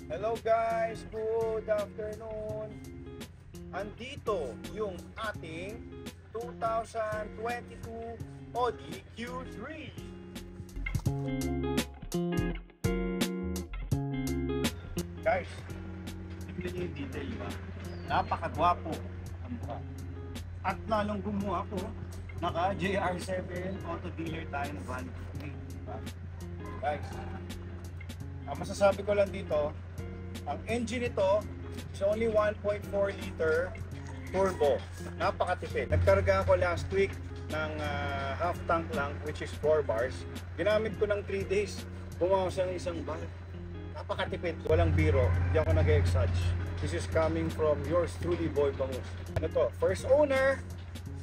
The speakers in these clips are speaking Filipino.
Hello guys, good afternoon. Andito yung ating 2022 Audi Q3. Guys, tignan niyo yung detail ba? Napakagwapo ang mukha. At lalong gumawa ako, naka JR7 auto dealer tayo ng van. Diba? Guys, ang masasabi ko lang dito, ang engine nito is only 1.4 liter turbo. Napakatipid. Nagkarga ako last week ng half tank lang, which is 4 bars. Ginamit ko ng 3 days. Bumawas ng isang bar. Napakatipid. Walang biro. Hindi ako nag-exage. This is coming from yours truly, Boy Bangus. Ano to? First owner,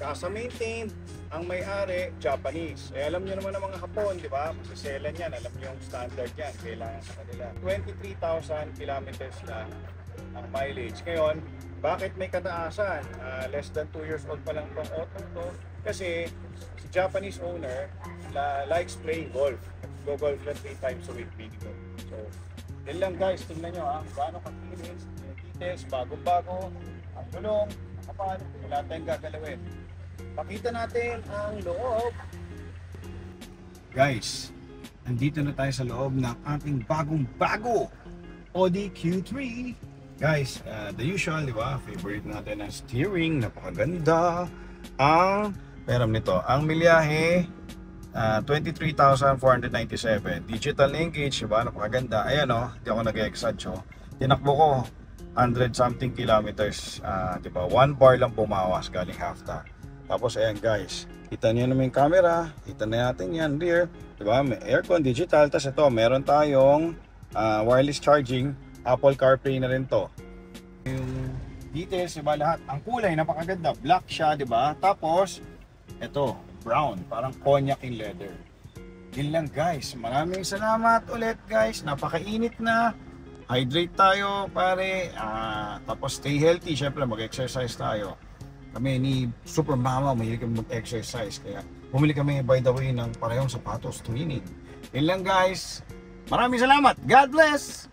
kasa-maintained, ang may-ari, Japanese. Eh, alam nyo naman ang mga Hapon, di ba? Pasiselan yan, alam nyo yung standard yan, kailangan sa kanila. 23,000 kilometers lang ang mileage. Ngayon, bakit may kataasan? Less than 2 years old pa lang itong auto to. Kasi si Japanese owner likes playing golf. Go-golf lang 3 times a week minimum. So, yun lang guys, tingnan nyo ha, gaano kakinis, details, bago-bago, ang gulong, kapal, wala tayong gagalawin. Pakita natin ang loob. Guys, nandito na tayo sa loob ng ating bagong-bago Audi Q3. Guys, the usual, di ba? Favorite natin ang steering, napakaganda. Ang peram nito, ang milyahe 23,497. Digital linkage, di ba? Napakaganda. Ayan o, di ako nag-exage o. Tinakbo ko 100 something kilometers, di ba? 1 bar lang bumawas galing half tank. Tapos ayan guys, kita niyo naman yung camera, kita na natin yan rear, di ba? May aircon, digital, tapos ito, meron tayong wireless charging, Apple CarPlay na rin to. Yung details, di ba, lahat, ang kulay napakaganda, black siya, di ba? Tapos ito, brown, parang cognac in leather. Yun lang guys, maraming salamat ulit guys, napakainit na. Hydrate tayo pare, tapos stay healthy, syempre mag-exercise tayo. Kami ni Super Mama, mahilig kami mag-exercise, kaya bumili kami by the way ng parehong sapatos, twinning. Yun lang guys, maraming salamat, God bless!